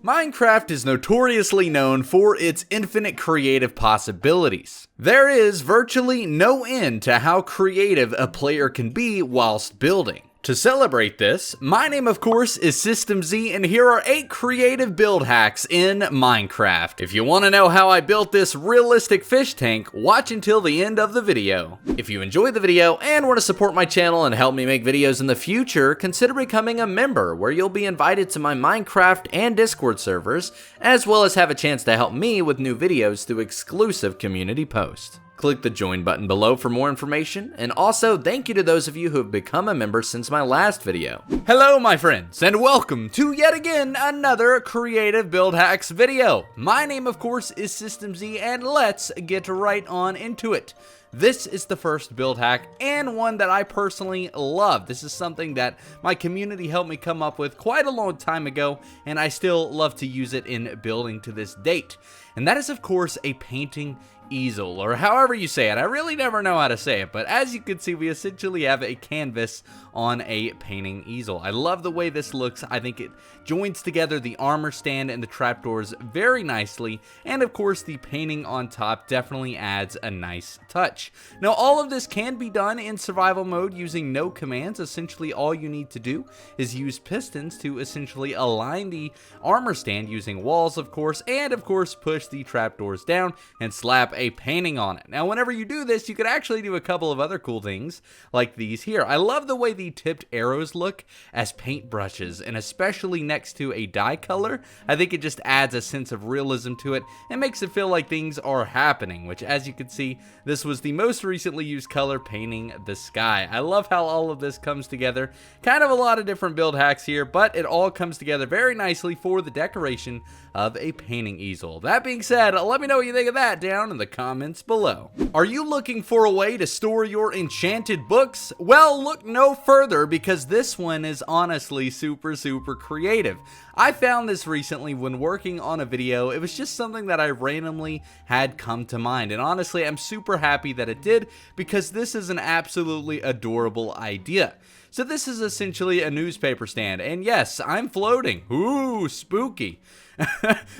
Minecraft is notoriously known for its infinite creative possibilities. There is virtually no end to how creative a player can be whilst building. To celebrate this, my name of course is System Z, and here are 8 creative build hacks in Minecraft. If you want to know how I built this realistic fish tank, watch until the end of the video. If you enjoyed the video and want to support my channel and help me make videos in the future, consider becoming a member where you'll be invited to my Minecraft and Discord servers, as well as have a chance to help me with new videos through exclusive community posts. Click the join button below for more information, and also thank you to those of you who have become a member since my last video. Hello my friends, and welcome to yet again another creative build hacks video. My name of course is System Z, and let's get right on into it. This is the first build hack, and one that I personally love. This is something that my community helped me come up with quite a long time ago, and I still love to use it in building to this date. And that is of course a painting easel, or however you say it. I really never know how to say it, but as you can see, we essentially have a canvas on a painting easel. I love the way this looks. I think it joins together the armor stand and the trapdoors very nicely, and of course the painting on top definitely adds a nice touch. Now all of this can be done in survival mode using no commands. Essentially all you need to do is use pistons to essentially align the armor stand using walls of course, and of course push the trapdoors down and slap a painting on it. Now whenever you do this, you could actually do a couple of other cool things like these here. I love the way the tipped arrows look as paintbrushes, and especially next to a dye color. I think it just adds a sense of realism to it and makes it feel like things are happening, which as you can see, this was the most recently used color painting the sky. I love how all of this comes together. Kind of a lot of different build hacks here, but it all comes together very nicely for the decoration of a painting easel. That being said, let me know what you think of that down in the comments below. Are you looking for a way to store your enchanted books? Well, look no further, because this one is honestly super creative. I found this recently when working on a video. It was just something that I randomly had come to mind, and honestly I'm super happy that it did, because this is an absolutely adorable idea. So this is essentially a newspaper stand, and yes, I'm floating. Ooh, spooky.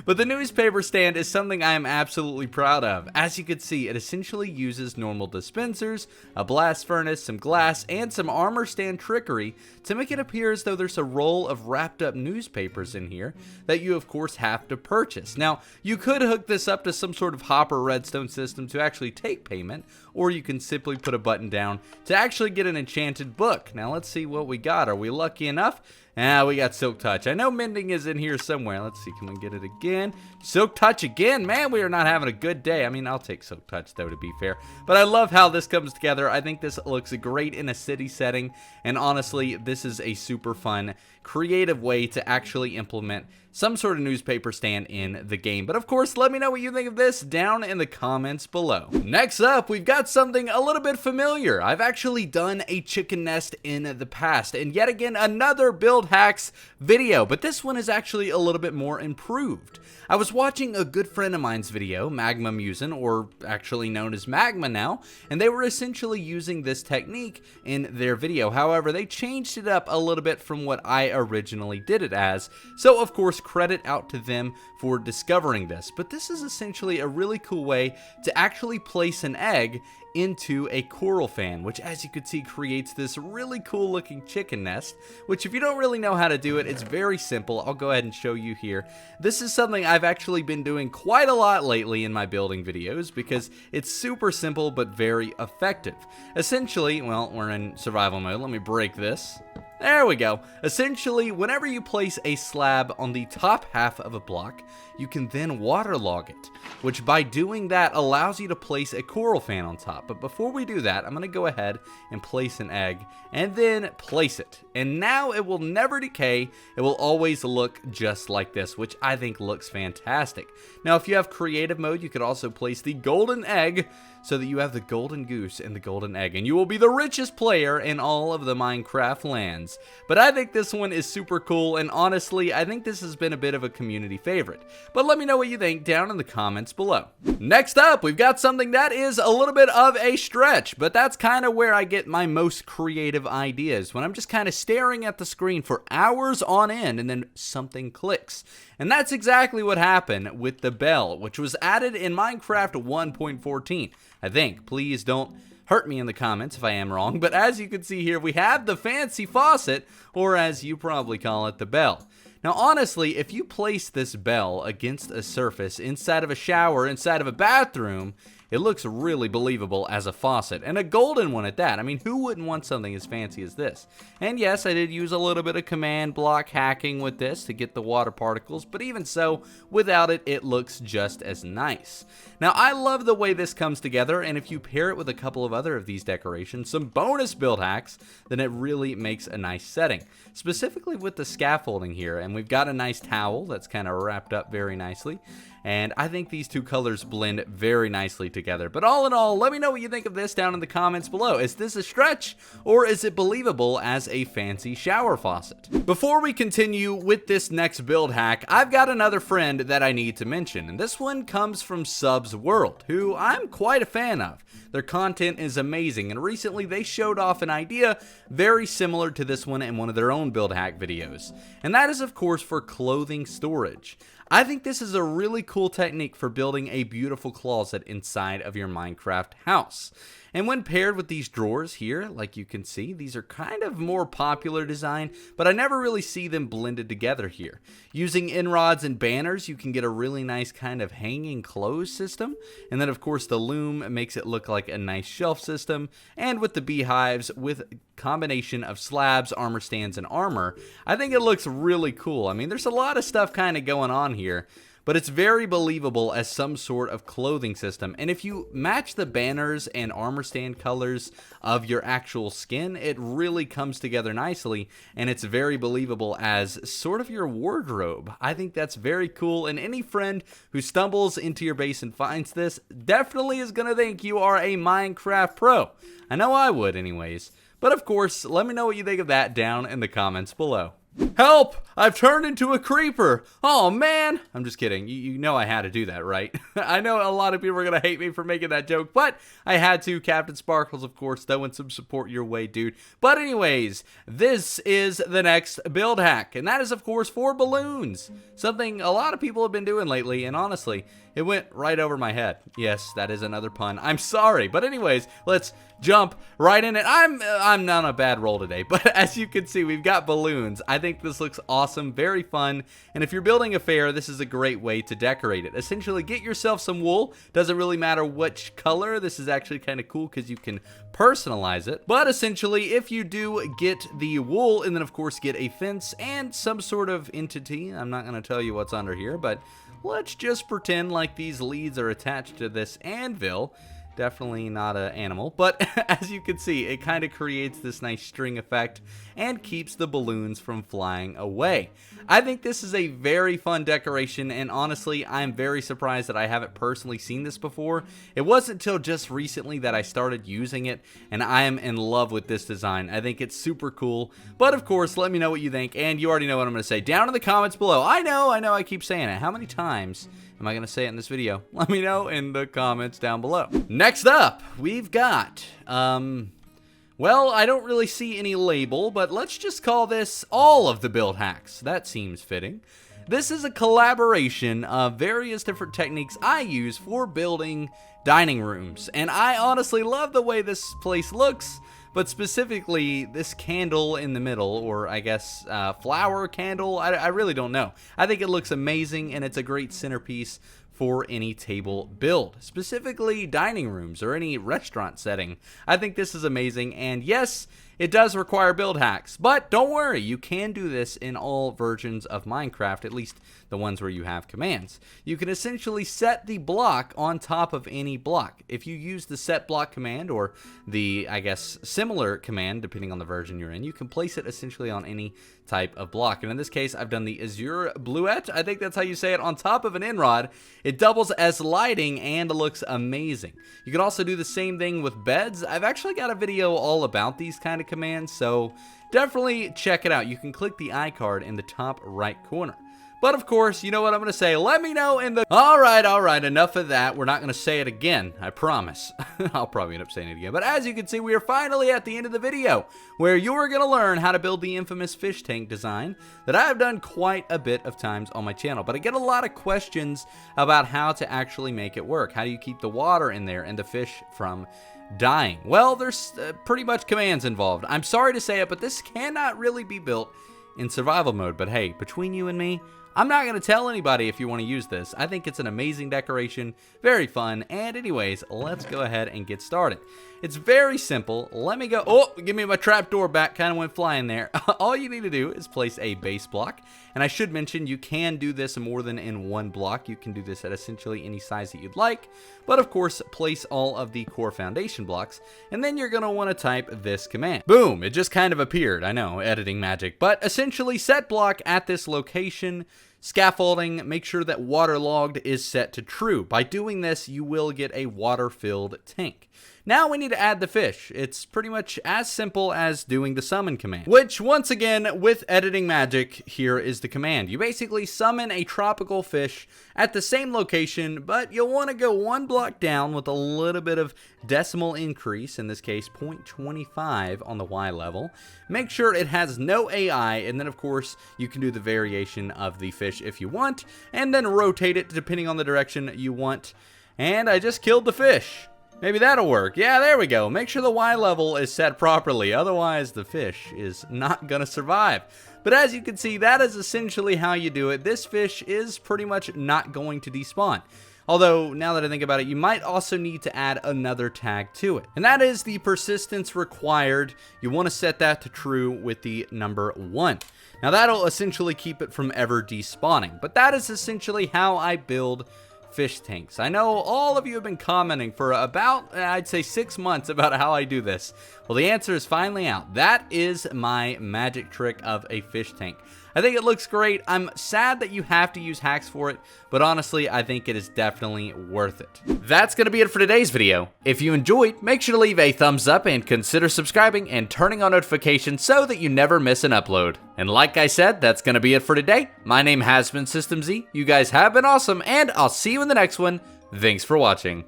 But the newspaper stand is something I am absolutely proud of. As you can see, it essentially uses normal dispensers, a blast furnace, some glass, and some armor stand trickery to make it appear as though there's a roll of wrapped up newspapers in here that you of course have to purchase. Now, you could hook this up to some sort of hopper redstone system to actually take payment, or you can simply put a button down to actually get an enchanted book. Now let's see what we got. Are we lucky enough? We got Silk Touch. I know Mending is in here somewhere. Let's see, can we get it again? Silk Touch again? Man, we are not having a good day. I mean, I'll take Silk Touch though, to be fair. But I love how this comes together. I think this looks great in a city setting. And honestly, this is a super fun, creative way to actually implement some sort of newspaper stand in the game. But of course, let me know what you think of this down in the comments below. Next up, we've got something a little bit familiar. I've actually done a chicken nest in the past, and yet again another build hacks video, but this one is actually a little bit more improved. I was watching a good friend of mine's video, Magma Musin, or actually known as Magma now, and they were essentially using this technique in their video. However, they changed it up a little bit from what I originally did it as, so of course credit out to them for discovering this. But this is essentially a really cool way to actually place an egg into a coral fan, which as you can see creates this really cool looking chicken nest, which if you don't really know how to do it, it's very simple. I'll go ahead and show you here. This is something I've actually been doing quite a lot lately in my building videos because it's super simple but very effective. Essentially, well, we're in survival mode. Let me break this. There we go. Essentially, whenever you place a slab on the top half of a block, you can then waterlog it, which by doing that allows you to place a coral fan on top. But before we do that, I'm going to go ahead and place an egg and then place it. And now it will never decay. It will always look just like this, which I think looks fantastic. Now, if you have creative mode, you could also place the golden egg so that you have the golden goose and the golden egg, and you will be the richest player in all of the Minecraft lands. But I think this one is super cool, and honestly, I think this has been a bit of a community favorite. But let me know what you think down in the comments below. Next up, we've got something that is a little bit of a stretch, but that's kind of where I get my most creative ideas, when I'm just kind of staring at the screen for hours on end and then something clicks. And that's exactly what happened with the bell, which was added in Minecraft 1.14. I think. Please don't hurt me in the comments if I am wrong, but as you can see here, we have the fancy faucet, or as you probably call it, the bell. Now honestly, if you place this bell against a surface, inside of a shower, inside of a bathroom, it looks really believable as a faucet, and a golden one at that. I mean, who wouldn't want something as fancy as this? And yes, I did use a little bit of command block hacking with this to get the water particles, but even so, without it, it looks just as nice. Now, I love the way this comes together, and if you pair it with a couple of other of these decorations, some bonus build hacks, then it really makes a nice setting. Specifically with the scaffolding here, and we've got a nice towel that's kind of wrapped up very nicely. And I think these two colors blend very nicely together. But all in all, let me know what you think of this down in the comments below. Is this a stretch, or is it believable as a fancy shower faucet? Before we continue with this next build hack, I've got another friend that I need to mention. And this one comes from Subs World, who I'm quite a fan of. Their content is amazing, and recently they showed off an idea very similar to this one in one of their own build hack videos. And that is, of course, for clothing storage. I think this is a really cool technique for building a beautiful closet inside of your Minecraft house. And when paired with these drawers here, like you can see, these are kind of more popular design, but I never really see them blended together here. Using end rods and banners, you can get a really nice kind of hanging clothes system. And then of course the loom makes it look like a nice shelf system. And with the beehives, with a combination of slabs, armor stands, and armor, I think it looks really cool. I mean, there's a lot of stuff kind of going on here, but it's very believable as some sort of clothing system. And if you match the banners and armor stand colors of your actual skin, it really comes together nicely, and it's very believable as sort of your wardrobe. I think that's very cool, and any friend who stumbles into your base and finds this definitely is going to think you are a Minecraft pro. I know I would anyways. But of course, let me know what you think of that down in the comments below. Help! I've turned into a creeper! Oh man! I'm just kidding. You know I had to do that, right? I know a lot of people are gonna hate me for making that joke, but I had to. Captain Sparkles, of course, throwing some support your way, dude. But anyways, this is the next build hack, and that is, of course, for balloons. Something a lot of people have been doing lately, and honestly, it went right over my head. Yes, that is another pun. I'm sorry. But anyways, let's jump right in it. I'm not on a bad roll today, but as you can see, we've got balloons. I think this looks awesome, very fun, and if you're building a fair, this is a great way to decorate it. Essentially, get yourself some wool. Doesn't really matter which color. This is actually kind of cool because you can personalize it. But essentially, if you do get the wool, and then of course get a fence and some sort of entity, I'm not going to tell you what's under here, but let's just pretend like these leads are attached to this anvil. Definitely not an animal, but as you can see, it kind of creates this nice string effect and keeps the balloons from flying away. I think this is a very fun decoration, and honestly, I'm very surprised that I haven't personally seen this before. It wasn't until just recently that I started using it, and I am in love with this design. I think it's super cool, but of course, let me know what you think, and you already know what I'm going to say down in the comments below. I know, I keep saying it. How many times am I going to say it in this video? Let me know in the comments down below. Next up, we've got, well, I don't really see any label, but let's just call this all of the build hacks. That seems fitting. This is a collaboration of various different techniques I use for building dining rooms, and I honestly love the way this place looks, but specifically this candle in the middle, or I guess flower candle, I really don't know. I think it looks amazing, and it's a great centerpiece for any table build, specifically dining rooms or any restaurant setting. I think this is amazing, and yes, it does require build hacks, but don't worry, you can do this in all versions of Minecraft, at least the ones where you have commands. You can essentially set the block on top of any block. If you use the set block command, or the, I guess, similar command, depending on the version you're in, you can place it essentially on any type of block. And in this case, I've done the Azure Bluette, I think that's how you say it, on top of an end rod. It doubles as lighting and looks amazing. You can also do the same thing with beds. I've actually got a video all about these kind of commands, so definitely check it out. You can click the iCard in the top right corner. But of course, you know what I'm going to say. Let me know in the... All right, enough of that. We're not going to say it again, I promise. I'll probably end up saying it again. But as you can see, we are finally at the end of the video, where you're going to learn how to build the infamous fish tank design that I have done quite a bit of times on my channel. But I get a lot of questions about how to actually make it work. How do you keep the water in there and the fish from dying? Well, there's pretty much commands involved. I'm sorry to say it, but this cannot really be built in survival mode. But hey, between you and me, I'm not going to tell anybody if you want to use this. I think it's an amazing decoration, very fun, and anyways, let's go ahead and get started. It's very simple. Let me go. Oh, give me my trapdoor back. Kind of went flying there. All you need to do is place a base block. And I should mention, you can do this more than in one block. You can do this at essentially any size that you'd like. But of course, place all of the core foundation blocks. And then you're going to want to type this command. Boom, it just kind of appeared. I know, editing magic. But essentially, set block at this location. Scaffolding, make sure that waterlogged is set to true. By doing this, you will get a water-filled tank. Now we need to add the fish. It's pretty much as simple as doing the summon command, which once again, with editing magic, here is the command. You basically summon a tropical fish at the same location, but you'll want to go one block down with a little bit of decimal increase, in this case 0.25 on the Y level. Make sure it has no AI, and then of course you can do the variation of the fish if you want, and then rotate it depending on the direction you want. And I just killed the fish. Maybe that'll work. Yeah, there we go. Make sure the Y level is set properly, otherwise the fish is not gonna survive. But as you can see, that is essentially how you do it. This fish is pretty much not going to despawn. Although, now that I think about it, you might also need to add another tag to it. And that is the persistence required. You want to set that to true with the number 1. Now that'll essentially keep it from ever despawning. But that is essentially how I build fish tanks. I know all of you have been commenting for about, I'd say 6 months about how I do this. Well, the answer is finally out. That is my magic trick of a fish tank. I think it looks great. I'm sad that you have to use hacks for it, but honestly, I think it is definitely worth it. That's going to be it for today's video. If you enjoyed, make sure to leave a thumbs up and consider subscribing and turning on notifications so that you never miss an upload. And like I said, that's going to be it for today. My name has been System Z. You guys have been awesome, and I'll see you in the next one. Thanks for watching.